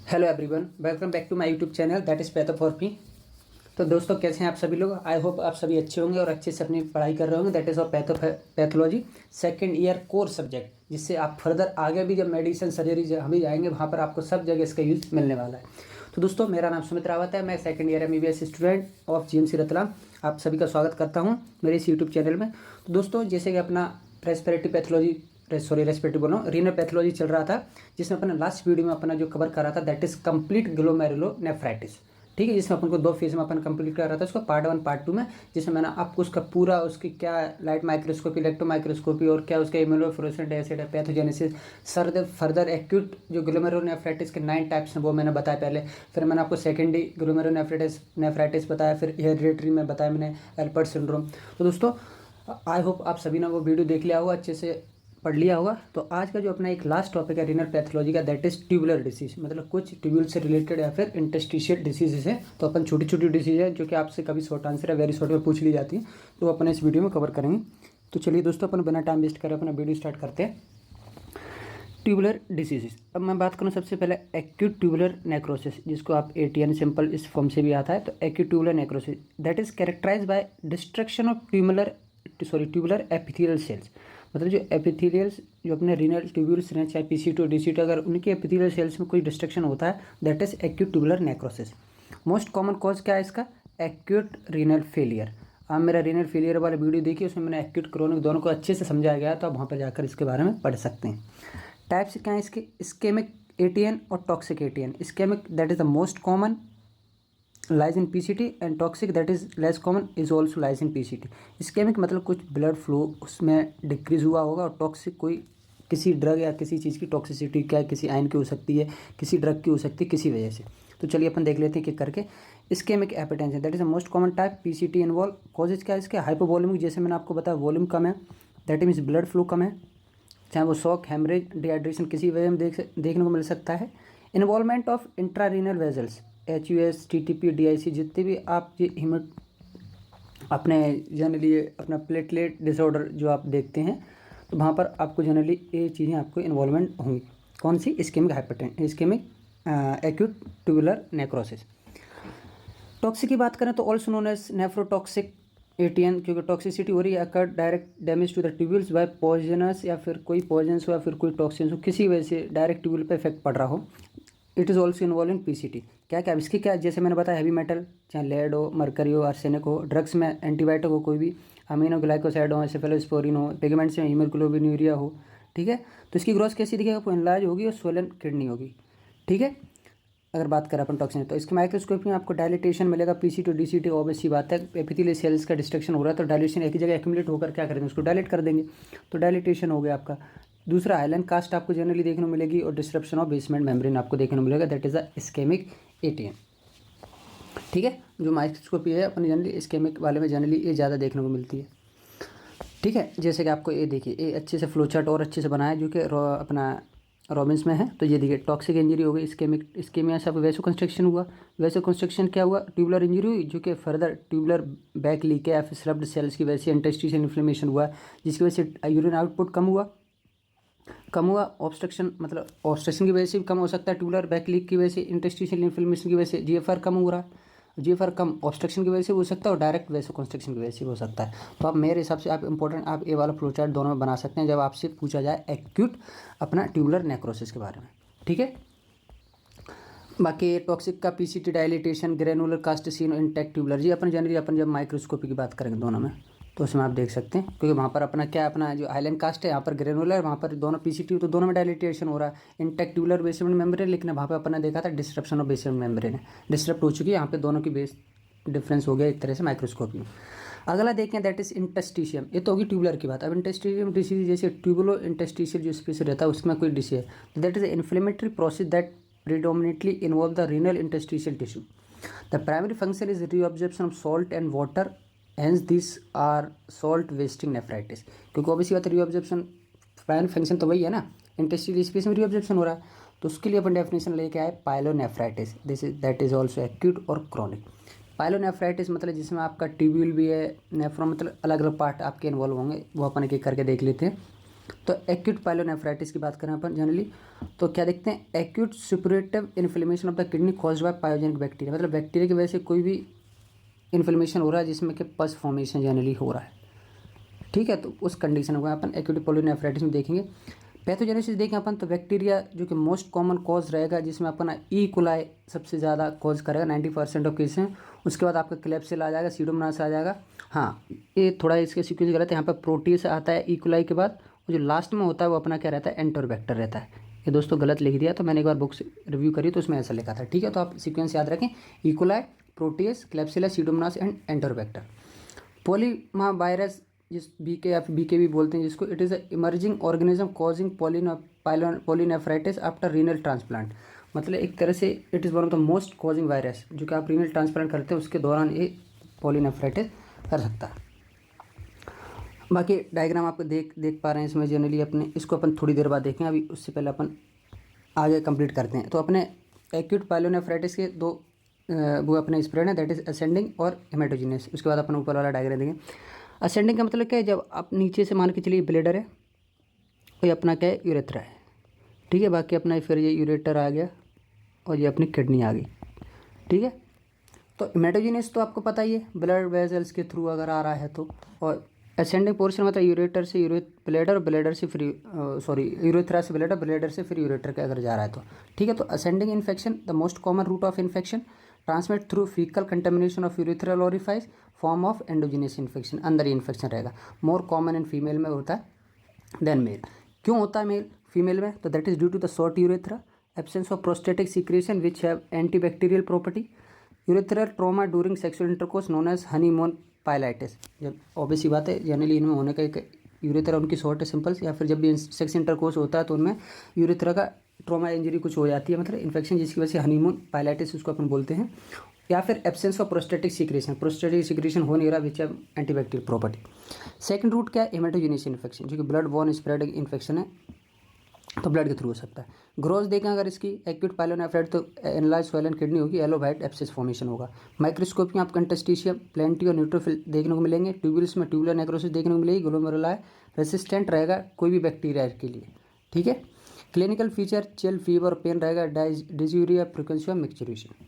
Hello everyone, welcome back to my YouTube channel that is patho for me. तो दोस्तों, कैसे हैं आप सभी लोग? आई होप आप सभी अच्छे होंगे और अच्छे से अपनी पढ़ाई कर रहे होंगे। दैट इज़ और pathology second year core subject, जिससे आप फर्दर आगे भी जब मेडिसिन सर्जरी जहाँ भी जाएंगे वहाँ पर आपको सब जगह इसका यूज़ मिलने वाला है। तो दोस्तों, मेरा नाम सुमित रावत है। मैं second year MBBS student of GMC Ratlam आप सभी का स्वागत करता हूँ मेरे इस यूट्यूब चैनल में। तो दोस्तों, जैसे कि अपना रेस्पिरेटरी पैथोलॉजी रेस्पिरेटरी बोल रहा हूँ, रीनल पैथोलॉजी चल रहा था, जिसमें अपना लास्ट वीडियो में अपना जो कवर कर रहा था दैट इज़ कंप्लीट ग्लोमेरुलोनेफ्राइटिस। ठीक है, जिसमें अपन को 2 फेज में अपन कंप्लीट कर रहा था उसको पार्ट 1 पार्ट 2 में, जिसमें मैंने आपको उसका पूरा उसकी क्या लाइट माइक्रोस्कोपी, इलेक्ट्रो माइक्रोस्कोपी और क्या उसका इम्यूनोफ्लोरेसेंट एसिड है, पैथोजेनेसिस, फर्दर एक्यूट जो ग्लोमेरुलोनेफ्राइटिस के 9 टाइप्स हैं वो मैंने बताया पहले। फिर मैंने आपको सेकेंडरी ग्लोमेरुलोनेफ्राइटिस बताया, फिर हेरिडिटरी में बताया मैंने एल्पर्ट सिंड्रोम। तो दोस्तों, आई होप आप सभी ने वो वीडियो देख लिया होगा, अच्छे से पढ़ लिया होगा। तो आज का जो अपना एक लास्ट टॉपिक है रीनल पैथोलॉजी का, दैट इज ट्यूबुलर डिसीज, मतलब कुछ ट्यूब्यूल से रिलेटेड या फिर इंटरस्टिशियल डिसीजेज है। तो अपन छोटी छोटी डिसीज है जो कि आपसे कभी शॉर्ट आंसर है वेरी शॉर्ट में पूछ ली जाती है, तो अपन इस वीडियो में कवर करेंगे। तो चलिए दोस्तों, अपन बिना टाइम वेस्ट करें अपना वीडियो स्टार्ट करते हैं। ट्यूबुलर डिसीजेस, अब मैं बात करूं सबसे पहले एक्यूट ट्यूबुलर नेक्रोसिस, जिसको आप ATN सिंपल इस फॉर्म से भी आता है। तो acute tubular necrosis that is characterize by destruction of tubular epithelial cells, मतलब जो एपिथेलियल्स जो अपने रीनल ट्यूब्यूल्स हैं, चाहे PCT DCT, अगर उनके एपिथेलियल सेल्स में कोई डिस्ट्रक्शन होता है that is acute tubular necrosis. Most common cause क्या है इसका? Acute renal failure. आप मेरा रीनल फेलियर वाला वीडियो देखिए, उसमें मैंने एक्यूट क्रोनिक दोनों को अच्छे से समझाया गया है, तो आप वहाँ पर जाकर इसके बारे में पढ़ सकते हैं। टाइप्स क्या हैं इसके? इस्केमिक ATN और toxic ATN। Ischemic that is the most common, lies in PCT, and toxic that is less common is also lies in PCT। Ischemic मतलब कुछ ब्लड फ्लो उसमें डिक्रीज हुआ होगा, और टॉक्सिक कोई किसी ड्रग या किसी चीज़ की टॉक्सिसिटी, क्या किसी आयन की हो सकती है, किसी ड्रग की हो सकती है, किसी वजह से। तो चलिए अपन देख लेते हैं कि करके। Ischemic hypertension that is the most common type, PCT involve. Causes क्या है इसके? हाइपोवॉल्यूमिक, जैसे मैंने आपको बताया वॉल्यूम कम है, दैट मीन्स ब्लड फ्लो कम है, चाहे वो शॉक, हेमरेज, डिहाइड्रेशन किसी वजह में देखने को मिल सकता है। Involvement of intrarenal vessels, HUS, TTP, DIC, जितने भी आप ये अपने जनरली अपना प्लेटलेट डिसऑर्डर जो आप देखते हैं, तो वहाँ पर आपको जनरली ये चीज़ें आपको इन्वॉल्वमेंट होंगी। कौन सी? Ischemic acute tubular necrosis. Toxic की बात करें तो also known as nephrotoxic ATN, क्योंकि टॉक्सिसिटी हो रही है, occur direct damage to the tubules by poisonous, या फिर कोई पॉइजनस हो या फिर कोई टॉक्सिन्स हो, किसी वजह से डायरेक्ट ट्यूब्यूल पे इफेक्ट पड़ रहा हो। It is also involve in PCT। क्या क्या इसकी क्या, जैसे मैंने बताया हैवी मेटल, चाहे लेड हो, मरकरी हो, आर्सेनिक हो, ड्रग्स में एंटीबायोटिक हो, कोई भी अमीनो ग्लाइकोसाइड हो, एसेफेलोस्पोरिन हो, पिगमेंट्स में हीमोग्लोबिन हो। ठीक है, तो इसकी ग्रोथ कैसी दिखेगा? आपको एनलार्ज होगी और स्वोलन किडनी होगी। ठीक है, अगर बात करें अपन टॉक्सिन, तो इसके माइक्रोस्कोप में आपको डायलिटेशन मिलेगा। PCT DCT ऑब्वियस सी बात है, एपिथेलियल सेल्स का डिस्ट्रक्शन हो रहा है, तो डायलिटेशन एक ही जगह एक्यूमुलेट होकर क्या करेंगे? उसको डायलेट कर देंगे, तो डायलिटेशन हो गया आपका। दूसरा आइलैंड कास्ट आपको जनरली देखने को मिलेगी, और डिस्ट्रप्शन ऑफ बेसमेंट मेम्ब्रेन आपको देखने को मिलेगा, that is a ischemic ATN। ठीक है, जो माइक्रोस्कोपी है अपन जनरली इस्केमिक वाले में जनरली ये ज़्यादा देखने को मिलती है। ठीक है, जैसे कि आपको ये देखिए, ये अच्छे से फ्लो चार्ट और अच्छे से बनाया है, जो कि अपना रॉबिन्स में है। तो ये देखिए, टॉक्सिक इंजरी हो गई, इस्केमिया से वैसो कंस्ट्रक्शन हुआ। वैसो कंस्ट्रक्शन क्या हुआ? ट्यूबुलर इंजरी हुई, जो कि फर्दर ट्यूबुलर बैक लीक है या फिर स्लब्ड सेल्स की वजह से इंटस्टिशियल इन्फ्लेमेशन हुआ, जिसकी वजह से यूरिन आउटपुट कम हुआ। ऑब्स्ट्रक्शन, मतलब ऑब्स्ट्रक्शन की वजह से भी कम हो सकता है, ट्यूबुलर बैक लीक की वजह से, इंटस्टिशियल इन्फ्लेमेशन की वजह से GFR कम हो रहा है। GFR कम ऑब्स्ट्रक्शन की वजह से हो सकता है, और डायरेक्ट वैसो कंस्ट्रक्शन की वजह से हो सकता है। तो आप मेरे हिसाब से आप इंपॉर्टेंट आप ये वाला फ्लो चार्ट दोनों में बना सकते हैं जब आपसे पूछा जाए एक्यूट अपना ट्यूबुलर नेक्रोसिस के बारे में। ठीक है, बाकी टॉक्सिक का PCT dilatation, granular casts, intact tubular, जी अपन जनरली अपन जब माइक्रोस्कोपी की बात करेंगे दोनों में, तो उसमें आप देख सकते हैं, क्योंकि वहाँ पर अपना क्या, अपना जो आइलैंड कास्ट है यहाँ पर ग्रेनुलर, वहाँ पर दोनों PCT, तो दोनों में डायलिटेशन हो रहा है। इंटैक्ट ट्यूबुलर बेसमेंट मेम्ब्रेन, लेकिन वहाँ पर अपने देखा था डिस्ट्रप्शन ऑफ बेसमेंट मेम्ब्रेन है, डिस्टर्ब हो चुकी है, यहाँ पे दोनों की बेस डिफरेंस हो गया एक तरह से माइक्रोस्कोपी में। अगला देखें, दैट इज इंटेस्टिशियम। ये तो होगी ट्यूबुलर की बात। अब इंटेस्टिशियम डिसीज, जैसे ट्यूबुलो इंटेस्टिशियल जो स्पेस रहता है उसमें कोई डिसीज है, तो that is inflammatory process that predominantly involve the renal interstitial tissue. The primary function is reabsorption of salt and water, hence these are salt wasting nephritis. क्योंकि obviously बात है, reabsorption प्राइमरी फंक्शन तो वही है ना, interstitial space में reabsorpशन हो रहा है, तो उसके लिए अपन डेफिनेशन लेके आए pyelonephritis. That is also acute और क्रॉनिक। पाइलोनेफ्राइटिस मतलब जिसमें आपका ट्यूब्यूल भी है, नेफ्रॉन मतलब अलग अलग पार्ट आपके इन्वॉल्व होंगे, वो अपन एक एक करके देख लेते हैं। तो एक्यूट पायलोनेफ्राइटिस की बात करें अपन जनरली तो क्या देखते हैं, acute superlative inflammation of the kidney caused by pyogenic bacteria, मतलब बैक्टीरिया की वजह से कोई भी इन्फ्लेमेशन हो रहा है जिसमें कि पस फॉर्मेशन जनरली हो रहा है, ठीक है। तो उस कंडीशन को अपन एक्यूट पायलोनेफ्राइटिस में देखेंगे। पैथोजेनेसिस देखें अपन तो बैक्टीरिया जो कि मोस्ट कॉमन कॉज रहेगा जिसमें अपन ई कोलाई सबसे ज़्यादा कॉज करेगा 90% ऑफ केस में। उसके बाद आपका क्लेप्सिला आ जाएगा, सीडोमोनास आ जाएगा। हाँ, ये थोड़ा इसके सीक्वेंस गलत है, यहाँ पर प्रोटीज आता है ई कोलाई के बाद, जो लास्ट में होता है वो अपना क्या रहता है, एंटरबैक्टर रहता है। ये दोस्तों गलत लिख दिया, तो मैंने एक बार बुक से रिव्यू करी तो उसमें ऐसा लिखा था, ठीक है। तो आप सीक्वेंस याद रखें, E coli, proteus, klebsiella, pseudomonas and enterobacter. Polyoma virus जिस बीके या बीके भी बोलते हैं जिसको, it is a emerging organism causing pyelonephritis after renal transplant, मतलब एक तरह से it is one of the most causing virus, जो कि आप रीनल ट्रांसप्लांट करते हैं उसके दौरान ये पॉलीनेफ्राइटिस कर सकता है। बाकी डायग्राम आपको देख पा रहे हैं इसमें जनरली, अपने इसको अपन थोड़ी देर बाद देखें, अभी उससे पहले अपन आगे कंप्लीट करते हैं। तो अपने एक्यूट पायलोनेफ्राइटिस के दो वो अपने स्प्रेड है, दैट इज असेंडिंग और हेमेटोजीनियस। उसके बाद अपन ऊपर वाला डायग्राम देखें। असेंडिंग का मतलब क्या है, जब आप नीचे से मान के चलिए ब्लेडर है और ये अपना क्या है, यूरेथ्रा है, ठीक है। बाकी अपना फिर ये यूरेटर आ गया और ये अपनी किडनी आ गई, ठीक है। तो हेमेटोजीनियस तो आपको पता ही है, ब्लड वेजल्स के थ्रू अगर आ रहा है तो, और असेंडिंग पोर्शन मतलब यूरेटर से ब्लेडर, ब्लेडर से फिर यूरेथ्रा से ब्लेडर, ब्लेडर से फिर यूरेटर के अगर जा रहा है तो, ठीक है। तो ascending infection the most common route of infection, transmit through fecal contamination of urethral orifice, form of endogenous infection, अंदर ही इन्फेक्शन रहेगा। मोर कॉमन इन फीमेल में होता है देन मेल। क्यों होता है मेल फीमेल में, तो that is due to the short urethra, absence of prostatic secretion which have antibacterial property, urethral trauma during sexual intercourse known as honeymoon pyelitis. जब obvious सी बात है जनरली इनमें होने का एक यूरेथ्रा उनकी शॉर्ट है सिंपल्स, या फिर जब भी सेक्स इंटरकोर्स होता है तो उनमें यूरेथ्रा का ट्रॉमा इंजरी कुछ हो जाती है, मतलब इन्फेक्शन, जिसकी वजह से हनीमून पायलाइटिस उसको अपन बोलते हैं। या फिर absence of prostatic secretion, prostatic secretion हो नहीं रहा विच है एंटीबैक्टीरियल प्रॉपर्टी। सेकंड रूट क्या है, हेमेटोजेनियस इन्फेक्शन, जो कि ब्लड बॉर्न स्प्रेडिंग इन्फेक्शन है, तो ब्लड के थ्रू हो सकता है। ग्रोथ देखें अगर इसकी एक्यूट पायलोनेफ्राइटिस तो एनलार्ज स्वोलन किडनी होगी, येलो वाइट एब्सेस फॉर्मेशन होगा। माइक्रोस्कोप में आपको इंटरस्टिशियम, प्लेंटी और न्यूट्रोफिल देखने को मिलेंगे। ट्यूब्यूल्स में ट्यूबुलर नेक्रोसिस देखने को मिलेगी। ग्लोमेरुलाई रेसिस्टेंट रहेगा कोई भी बैक्टीरिया के लिए, ठीक है। Clinical feature chill, fever, pain रहेगा, डिज्यूरिया, फ्रीक्वेंसी ऑफ मिक्सचरेशन।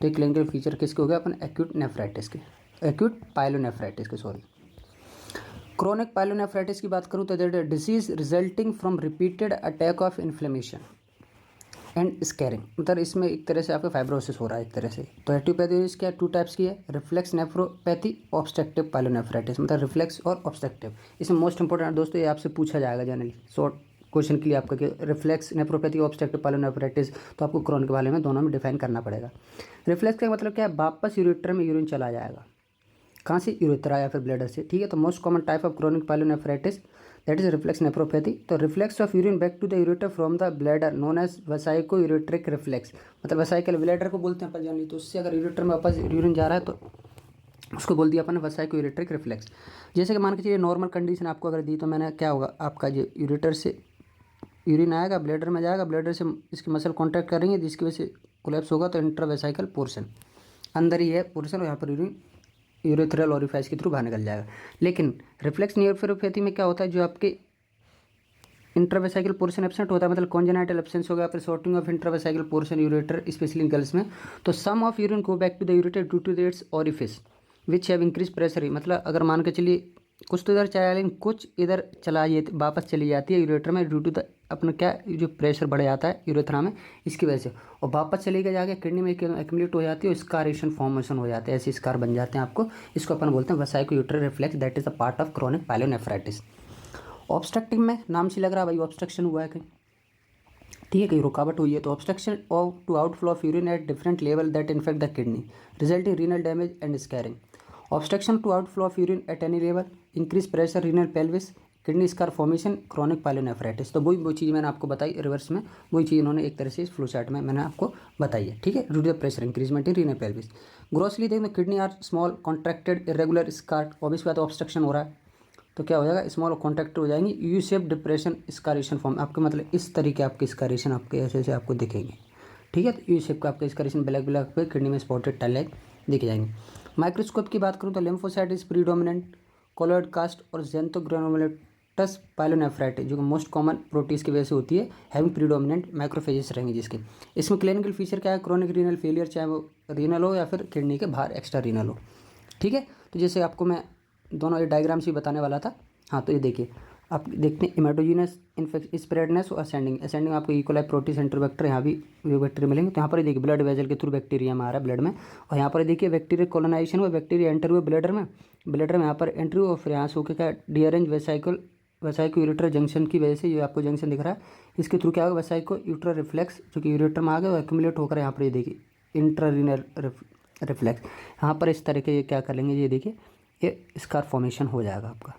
तो ये क्लिनिकल फीचर किसके हो गए, अपन एक्यूट नेफ्राइटिस के, एक्यूट पायलोनेफ्राइटिस के, सॉरी। क्रोनिक पायलोनेफ्राइटिस की बात करूँ तो that disease resulting from repeated attack of inflammation and scaring, मतलब इसमें एक तरह से आपका फाइब्रोसिस हो रहा है एक तरह से। तो एटियोपैथी क्या टू टाइप्स की है, रिफ्लेक्स नेफ्रोपैथी, ऑब्स्ट्रक्टिव पायलोनेफ्राइटिस, मतलब रिफ्लेक्स और ऑब्स्ट्रक्टिव। इसमें मोस्ट इंपॉर्टेंट दोस्तों ये आपसे पूछा जाएगा जनरली शॉर्ट क्वेश्चन के लिए आपका, कि रिफ्लेक्स नेफ्रोपैथी, ऑब्स्ट्रक्टिव पायलोनेफ्राइटिस, तो आपको क्रोनिक के बारे में दोनों में डिफाइन करना पड़ेगा। रिफ्लेक्स का मतलब क्या है, वापस यूरेटर में यूरिन चला जाएगा, कहाँ से, यूरेथ्रा या फिर ब्लैडर से, ठीक है। तो most common type of chronic pyelonephritis that is reflux nephropathy. तो reflux of urine back to the ureter from the bladder known as vesicoureteric reflux, मतलब वेसाइकल ब्लैडर को बोलते हैं अपन जानली। तो उससे अगर यूरेटर में वापस यूरिन जा रहा है तो उसको बोल दिया अपन ने वेसाइको यूरेट्रिक रिफ्लेक्स। जैसे कि मान के चलिए नॉर्मल कंडीशन आपको अगर दी, तो मैंने क्या होगा, आपका जो यूरेटर से यूरिन आएगा, ब्लैडर में जाएगा, ब्लैडर से इसकी मसल कॉन्टैक्ट करेंगे जिसकी वजह से कोलैप्स होगा, तो इंट्रावेसाइकल पोर्शन अंदर ही है पोर्शन, और यहाँ पर यूरिन यूरेथ्रल ओरिफाइस के थ्रू बाहर निकल जाएगा। लेकिन रिफ्लेक्स नेफ्रोपैथी में क्या होता है, जो आपके इंट्रावेसाइकल पोर्शन एब्सेंट होता है, मतलब कॉन्जेनाइटल एब्सेंस हो गया, फिर shortening of intravesical portion ureter especially girls में। तो some of urine go back to the ureter due to its orifice which have increase pressure, मतलब अगर मान के चलिए कुछ तो इधर चला, लेकिन कुछ इधर चला, ये वापस चली जाती है यूरेटर में ड्यू टू द अपना क्या, जो प्रेशर बढ़ जाता है यूरेथ्रा में, इसकी वजह से, और वापस चली गई जाके किडनी में एक्यूमुलेट हो जाती है, स्कारेशन फॉर्मेशन हो जाते हैं, ऐसे स्कार बन जाते हैं आपको। इसको अपन बोलते हैं vesicoureteric reflux, that is the part of chronic pyelonephritis. Obstructive में नाम से लग रहा है भाई ऑब्स्ट्रक्शन हुआ है कहीं, ठीक है, कहीं रुकावट हुई है, तो obstruction of to outflow of urine at different level that infect the kidney resulting renal damage and scarring. Obstruction to outflow of urine at any level, increase pressure, renal pelvis, kidney scar formation, chronic pyelonephritis. तो वही चीज़ मैंने आपको बताई reverse में, वही चीज़ इन्होंने एक तरह से इस फ्लो चार्ट में मैंने आपको बताई है, ठीक है। Due to the pressure increasement in renal pelvis. Grossly देखें तो kidney are small contracted irregular scar, obvious बात ऑब्स्ट्रक्शन हो रहा है तो क्या हो जाएगा, स्मॉल कॉन्ट्रैक्ट हो जाएंगी, यू शेप डिप्रेशन स्कारेशन फॉर्म, आपके मतलब इस तरीके आपके स्कारेशन आपके ऐसे ऐसे आपको दिखेंगे, ठीक है। तो यू शेप का आपका स्कारेशन ब्लैक ब्लैक पे किडनी में स्पॉटेड टाइल लाइक दिख माइक्रोस्कोप की बात करूँ तो lymphocyte is predominant, colloid cast और जेंथोग्रेनुलेट प्रोटेक्टस पाइलोनेफ्राइटिस जो कि मोस्ट कॉमन प्रोटीज की वजह से होती है, हैविंग प्रीडोमिनेंट मैक्रोफेजेस रहेंगे जिसके। इसमें क्लिनिकल फीचर क्या है, क्रोनिक रीनल फेलियर, चाहे वो रीनल हो या फिर किडनी के बाहर एक्स्ट्रा रीनल हो। ठीक है, तो जैसे आपको मैं दोनों ये डायग्राम्स ही बताने वाला था। हाँ, तो ये देखिए, आप देखते हैं इमेटोजीनस स्प्रेडनेस और असेंडिंग। असेंडिंग आपको इकोलाई प्रोटीज एंटरबैक्टर, यहाँ भी बैक्टीरिया मिलेंगे। तो यहाँ पर देखिए ब्लड वेजल के थ्रू बैक्टीरिया में आ रहा है ब्लड में, और यहाँ पर देखिए बैक्टीरिया कॉलोनाइजेशन हुआ, बैक्टीरिया एंटर हुए ब्लडर में, यहाँ पर एंट्री हुआ, फिर यहाँ से होकर क्या डीअरेंज वेसाइको यूरेटर जंक्शन की वजह से, ये आपको जंक्शन दिख रहा है, इसके थ्रू क्या होगा, वेसाइको यूरेटर रिफ्लेक्स जो कि यूरेटर में आ गया, एक्यूमुलेट होकर यहाँ पर ये देखिए इंट्रारीनल रिफ्लेक्स, यहाँ पर इस तरह के ये क्या कर लेंगे, ये देखिए ये स्कार फॉर्मेशन हो जाएगा आपका।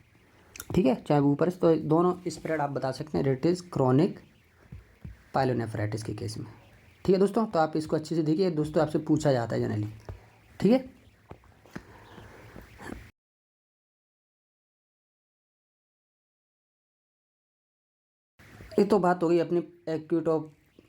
ठीक है, चाहे ऊपर से, तो दोनों स्प्रेड आप बता सकते हैं रेट इज़ क्रॉनिक पाइलोनेफ्राइटिस के केस में। ठीक है दोस्तों, तो आप इसको अच्छे से देखिए दोस्तों, आपसे पूछा जाता है जनरली। ठीक है, ये तो बात हो गई अपनी एक्यूट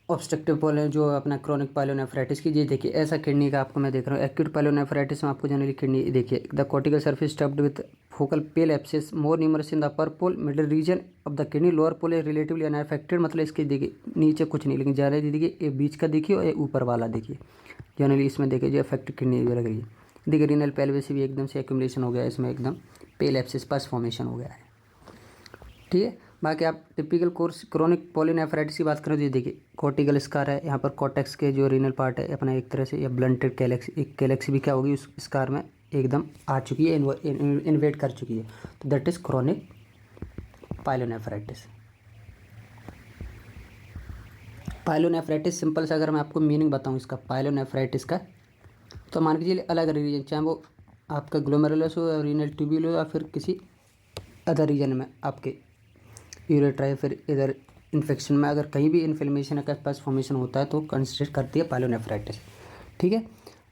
ऑब्स्ट्रक्टिव पोल जो अपना क्रॉनिक पाइलोनेफ्राइटिस की। ये देखिए ऐसा किडनी का आपको मैं देख रहा हूँ, एक्यूट पाइलोनेफ्राइटिस में आपको जनरली किडनी देखिए the cortical surface stuffed with focal pale abscess more numerous in the upper pole middle region of the kidney, lower pole is relatively unaffected, मतलब इसके देखिए नीचे कुछ नहीं, लेकिन ज़्यादा देखिए ये बीच का देखिए और ये ऊपर वाला देखिए, जनरली इसमें देखिए जो अफेक्टेड किडनी लग रही है। देखिए रीनल पेल्विस भी एकदम से एक्यूमुलेशन हो गया है, इसमें एकदम पेल एब्सेस पस फॉर्मेशन हो गया है। ठीक है, बाकी आप टिपिकल कोर्स क्रोनिक पॉलीनेफ्राइटिस की बात करें तो ये देखिए कॉर्टिकल स्कार है, यहाँ पर कॉर्टेक्स के जो रीनल पार्ट है अपना एक तरह से, या ब्लंटेड कैलेक्स, एक कैलेक्स भी क्या होगी उस स्कार में एकदम आ चुकी है, इन्वेट कर चुकी है, तो that is chronic pyelonephritis. Pyelonephritis simple से अगर मैं आपको मीनिंग बताऊँ इसका पाइलोनेफ्राइटिस का, तो मान के चलिए अलग रीजन, चाहे वो आपका ग्लोमेरुलस हो, रीनल ट्यूब्यूल हो, या फिर किसी अदर रीजन में आपके यूरेट्रा या फिर इधर इन्फेक्शन में अगर कहीं भी इन्फ्लेमेशन का पास फॉर्मेशन होता है तो कंसिडर करती है पाइलोनेफ्राइटिस। ठीक है,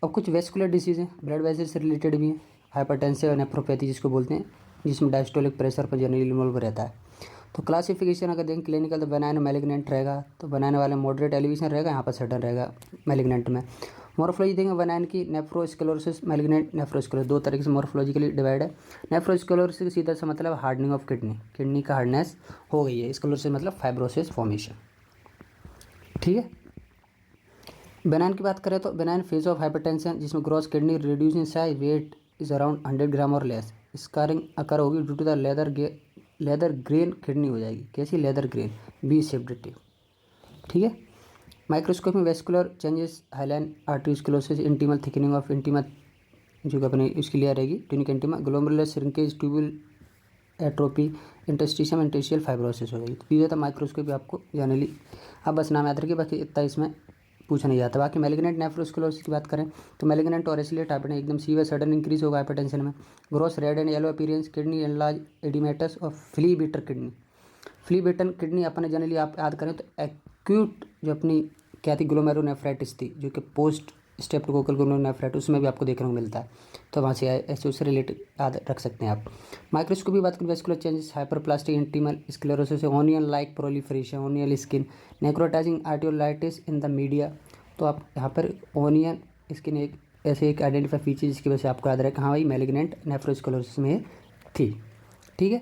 अब कुछ वेस्कुलर डिसीज़ हैं, ब्लड वेसल से रिलेटेड भी हैं, हाइपरटेंसिव और नेफ्रोपैथी जिसको बोलते हैं, जिसमें डायस्टोलिक प्रेशर पर जनरली इन्वॉल्व रहता है। तो क्लासिफिकेशन अगर देखें क्लिनिकल, तो बनाने मैलिग्नेंट रहेगा, तो बनाने वाले मॉडरेट एलिवेशन रहेगा, यहाँ पर सडन रहेगा मैलिग्नेंट में। मॉर्फोलॉजी देखेंगे बनाने की नेफ्रोस्क्लेरोसिस मैलिग्नेंट नेफ्रोस्क्लेरोसिस, दो तरह से मॉर्फोलॉजिकली डिवाइड है। नेफ्रोस्क्लेरोसिस का सीधा सा मतलब हार्डनिंग ऑफ किडनी का हार्डनेस हो गई है, स्क्लेरोसिस मतलब फाइब्रोसिस फॉर्मेशन। ठीक है, बेनाइन की बात करें तो बेनाइन फेज ऑफ हाइपरटेंशन जिसमें gross kidney reduce in size, weight is around 100 gram और लेस, स्कारिंग अकर होगी due to the leather grain kidney हो जाएगी, कैसी लेदर ग्रेन, बी सेप्टिव। ठीक है, माइक्रोस्कोप में vascular changes, hyaline arteriosclerosis, intimal thickening of intima जो कि अपनी उसकी लेयर रहेगी tunica intima, glomerular shrinkage, tubule atrophy, interstitium interstitial fibrosis हो जाएगी। तो ये था माइक्रोस्कोप आपको जनरली, अब बस नाम याद रखिए, बाकी इतना इसमें पूछा नहीं जाता। बाकी मैलिग्नेंट नेफ्रोस्क्लेरोसिस की बात करें तो मैलिग्नेंट और एसिलेट हाइपरटेंशन एकदम सीवियर सडन इंक्रीज होगा हाइपरटेंशन में, gross red and yellow appearance, kidney enlarge oedematous और flea bitten kidney. Flea bitten kidney अपने जनरली आप याद करें तो एक्यूट जो अपनी क्या थी ग्लोमेरुलोनेफ्राइटिस थी, जो कि पोस्ट स्ट्रेप्टोकोकल ग्लोमेरुलोनेफ्राइटिस, उसमें भी आपको देखने को मिलता है, तो वहाँ से ऐसे उससे रिलेटेड याद रख सकते हैं आप। माइक्रोस्कोपी बात करें vascular changes, hyperplastic intimal sclerosis, onion like proliferation, onion skin, necrotising arteriolitis in the media, तो आप यहाँ पर ओनियन स्किन एक ऐसे एक आइडेंटिफाई फीचर जिसकी वजह से आपको याद रहे, हाँ भाई मैलिग्नेंट नेफ्रोस्क्लेरोसिस में थी। ठीक है,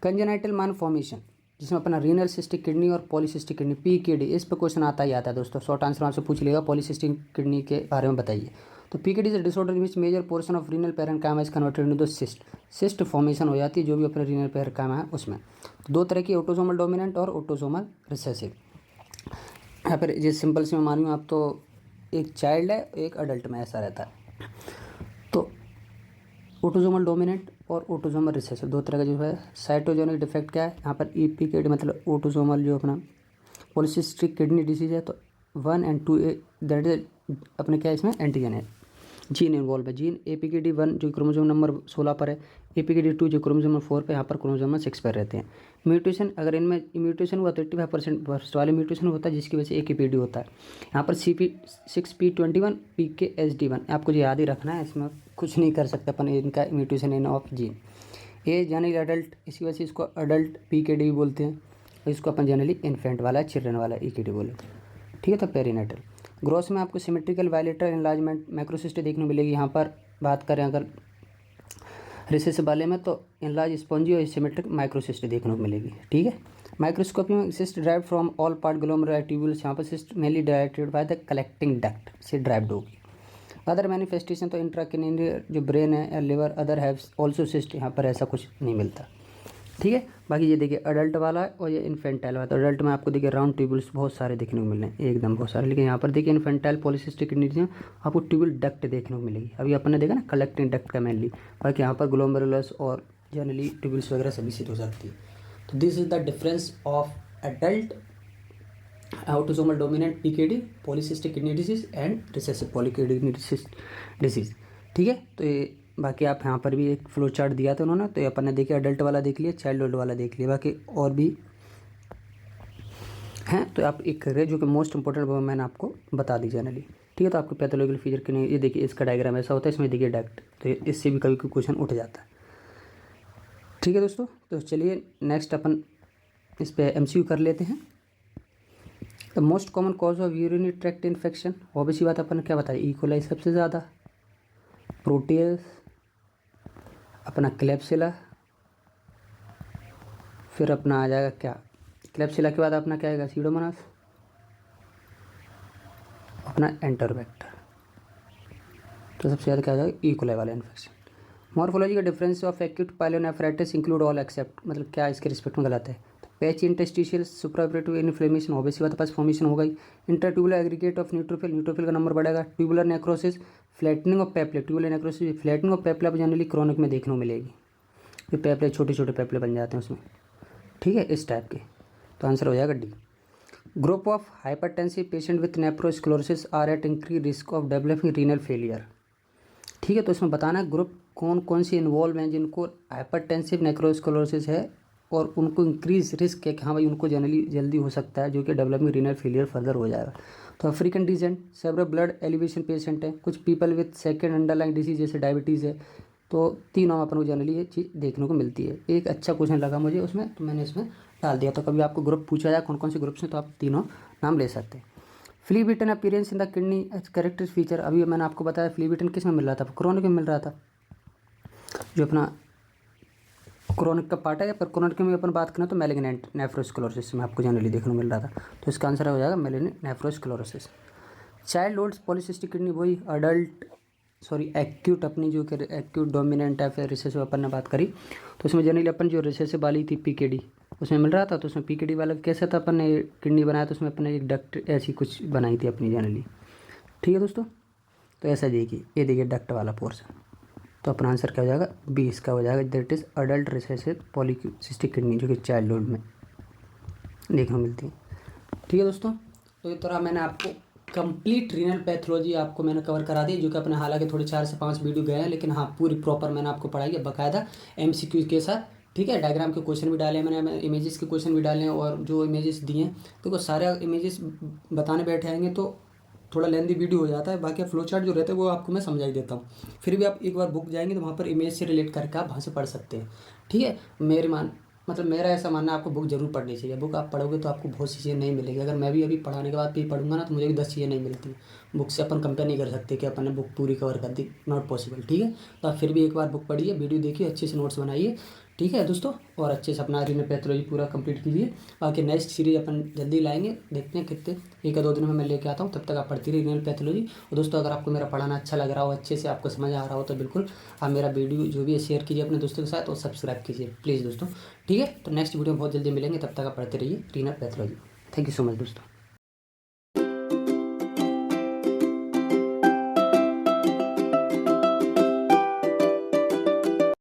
कंजेनाइटल मालफॉर्मेशन जिसमें अपना रीनल सिस्टिक किडनी और पॉलीसिस्टिक किडनी, पीकेडी, इस पर क्वेश्चन आता ही आता है दोस्तों, शॉर्ट आंसर आपसे पूछ लेगा पॉलीसिस्टिक किडनी के बारे में बताइए। तो PKD is a disorder in which major portion of renal parenchyma is converted into cyst formation हो जाती है जो भी अपने रीनल पैरेन्काइमा है उसमें। तो दो तरह की, ऑटोसोमल डोमिनेंट और ऑटोसोमल रिसेसिव। यहाँ पर जिस सिंपल से मैं मानूँ आप, तो एक चाइल्ड है एक अडल्ट में ऐसा रहता है। तो ऑटोसोमल डोमिनेंट और ऑटोसोमल रिसेसिव दो तरह का जो है। साइटोजेनिक डिफेक्ट क्या है यहाँ पर, ईपीकेडी मतलब ऑटोसोमल जो अपना पॉलीसिस्टिक किडनी डिसीज है, तो 1 और 2 दैट इज अपने क्या इसमें एंटीजन है, जीन इन्वॉल्व है। जीन एपीकेडी 1 जो क्रोमोसोम नंबर 16 पर है, एपीकेडी 2 जो क्रोमोसोम नंबर 4 पर, यहाँ पर क्रोमोसोम नंबर 6 पर रहते हैं। म्यूटेशन अगर इनमें म्यूटेशन हुआ तो 85% फर्स्ट वाले म्यूटेशन होता है जिसकी वजह से एक ईपीडी होता है। यहाँ पर CP6P21 PKSD1 आपको जो याद ही रखना है, इसमें कुछ नहीं कर सकते अपन इनका म्यूटेशन इन ऑफ जीन। ये जनरली अडल्ट, इसी वजह से इसको अडल्ट पीकेडी भी बोलते हैं, और इसको अपन जनरली इन्फेंट वाला चिल्ड्रन वाला ईकेडी बोले। ठीक है, तो पेरीनेटल ग्रोथ में आपको सिमेट्रिकल वायलेटर एनलार्जमेंट मैक्रोसिस्ट देखने को मिलेगी। यहाँ पर बात करें अगर रिसेसिव वाले में तो इनलार्ज स्पॉन्जी और सिमेट्रिक माइक्रोसिस्ट देखने को मिलेगी। ठीक है, माइक्रोस्कोपी में cyst drive from all part glomerular tubules, यहाँ पर cyst mainly directed by the collecting duct से ड्राइव्ड होगी। अदर मैनिफेस्टेशन तो इंट्राक्रेनियल जो ब्रेन है या liver other have also cyst, यहाँ पर ऐसा कुछ नहीं मिलता। ठीक है, बाकी ये देखिए अडल्ट वाला है और ये इन्फेंटाइल वाला। तो अडल्ट में आपको देखिए राउंड ट्यूबल्स बहुत सारे देखने को मिल रहे हैं, एकदम बहुत सारे। लेकिन यहाँ पर देखिए इन्फेंटाइल पॉलीसिस्टिक किडनी में आपको ट्यूबल डक्ट देखने को मिलेगी। अभी अपन ने देखा ना कलेक्टिंग डक्ट का मेनली, बाकी यहाँ पर ग्लोमेरुलस और जनरली ट्यूबल्स वगैरह सभी सिट हो सकती है। तो this is the difference of adult autosomal dominant PKD polycystic kidney disease and recessive poly kidney disease. ठीक है, तो ये बाकी आप यहाँ पर भी एक फ्लो चार्ट दिया था उन्होंने, तो ये अपन ने देखिए अडल्ट वाला देख लिया, चाइल्डहुड वाला देख लिया, बाकी और भी हैं तो आप एक करें जो कि मोस्ट इंपॉर्टेंट वो मैंने आपको बता दी जनरली। ठीक है, तो आपको पैथोलॉजिकल फीचर के नहीं, ये डक्ट इसका डायग्राम ऐसा होता है, इसमें देखिए डक्ट, तो इससे भी कभी कोई क्वेश्चन उठ जाता है। ठीक है दोस्तों, तो चलिए नेक्स्ट अपन इस पर MCQ कर लेते हैं। The most common cause of urinary tract infection, obviously बात अपन ने क्या बताया, ई कोलाई सबसे ज़्यादा, प्रोटियस, अपना क्लेप्सिला, फिर अपना आ जाएगा क्या, क्लेप्सिला के बाद अपना क्या आएगा, सीडोमोनास, अपना एंटरवेक्टर। तो सबसे ज़्यादा क्या आ जाएगा, ई कोलाई वाला इन्फेक्शन। मॉर्फोलॉजी का difference of acute pyelonephritis include all except, मतलब क्या इसके रिस्पेक्ट में गलत है। तो patch interstitial suppurative inflammation, obviously बात पास फॉर्मेशन हो गई। Intertubular aggregate of neutrophil, neutrophil का नंबर बढ़ेगा। Tubular necrosis, flattening of papillae, tubular necrosis, flattening of papillae generally chronic में देखने को मिलेगी, ये पेपले छोटे छोटे पेपले बन जाते हैं उसमें। ठीक है, इस टाइप के, तो आंसर हो जाएगा D. Group of hypertensive patient with nephrosclerosis are at increase risk of developing renal failure. ठीक है, तो इसमें बताना है ग्रुप कौन कौन सी इन्वॉल्व हैं जिनको हाइपरटेंसिव नेक्रोस्क्लेरोसिस है और उनको इंक्रीज रिस्क है कि हाँ भाई उनको जनरली जल्दी हो सकता है जो कि डेवलपिंग रीनल फेलियर फर्दर हो जाएगा। तो African descent, several blood elevation patient है, कुछ people with second underline disease जैसे डायबिटीज़ है, तो तीनों अपन को जनरली ये चीज़ देखने को मिलती है। एक अच्छा क्वेश्चन लगा मुझे उसमें, तो मैंने इसमें डाल दिया। तो कभी आपको ग्रुप पूछा जाए कौन कौन से ग्रुप्स हैं, तो आप तीनों नाम ले सकते हैं। Flea bitten appearance in the kidney character feature, अभी मैंने आपको बताया फ्ली बीटन किस में मिल रहा था, क्रॉनिक में मिल रहा था, जो अपना क्रॉनिक का पार्ट है, या पर क्रॉनिक में अपन बात करें तो मैलिग्नेंट नेफ्रोस्क्लेरोसिस में आपको जनरली देखने को मिल रहा था। तो इसका आंसर हो जाएगा malignant nephrosclerosis. Childhood polycystic kidney वही, अडल्ट एक्यूट अपनी जो कि एक्यूट डोमिनेंट है, फिर रिसेसिव अपन ने बात करी, तो उसमें जनरली अपन जो रिसेसिव वाली थी पीकेडी उसमें मिल रहा था। तो उसमें पीकेडी वाला कैसा था, अपन ने किडनी बनाया तो उसमें अपन ने एक डक्ट ऐसी कुछ बनाई थी अपनी जनरली। ठीक है दोस्तों, तो ऐसा देखिए, ये देखिए डक्ट वाला पोर्शन, तो अपना आंसर क्या हो जाएगा, बी इसका हो जाएगा, that is adult recessive polycystic kidney जो कि चाइल्डहुड में देखने को मिलती है। ठीक है दोस्तों, तो इस तरह मैंने आपको कंप्लीट रीनल पैथोलॉजी आपको मैंने कवर करा दी, जो कि अपने हालांकि थोड़े 4 से 5 वीडियो गए हैं, लेकिन हाँ पूरी प्रॉपर मैंने आपको पढ़ाई है बाकायदा MCQ के साथ। ठीक है, डायग्राम के क्वेश्चन भी डाले हैं मैंने, इमेजेस के क्वेश्चन भी डाले हैं, और जो इमेजेस दिए हैं तो सारे इमेजेस बताने बैठे आएंगे तो थोड़ा लेंदी वीडियो हो जाता है। बाकी फ्लो चार्ट जो रहता है वो आपको मैं समझा ही देता हूँ, फिर भी आप एक बार बुक जाएंगे तो वहाँ पर इमेज से रिलेट करके आप वहाँ से पढ़ सकते हैं। ठीक है, मेरा ऐसा मानना है आपको बुक जरूर पढ़नी चाहिए। बुक आप पढ़ोगे तो आपको बहुत सी चीज़ें नहीं मिलेगी। अगर मैं भी अभी पढ़ाने के बाद भी पढ़ूंगा ना तो मुझे भी 10 चीज़ें नहीं मिलती। बुक से अपन कंपेयर नहीं कर सकते कि अपन ने बुक पूरी कवर कर दी, नॉट पॉसिबल। ठीक है, तो आप फिर भी एक बार बुक पढ़िए, वीडियो देखिए, अच्छे से नोट्स बनाइए। ठीक है दोस्तों, और अच्छे से अपना रीनल पैथोलॉजी पूरा कंप्लीट कीजिए। बाकी नेक्स्ट सीरीज अपन जल्दी लाएंगे, देखते हैं कितने 1 या 2 दिन में मैं लेके आता हूँ। तब तक आप पढ़ती रहिए रीनल पैथोलॉजी। और दोस्तों, अगर आपको मेरा पढ़ाना अच्छा लग रहा हो, अच्छे से आपको समझ आ रहा हो, तो बिल्कुल आप मेरा वीडियो जो भी है शेयर कीजिए अपने दोस्तों के साथ और सब्सक्राइब कीजिए प्लीज़ दोस्तों। ठीक है, तो नेक्स्ट वीडियो में बहुत जल्दी मिलेंगे, तब तक आप पढ़ते रहिए renal pathology. Thank you so much दोस्तों।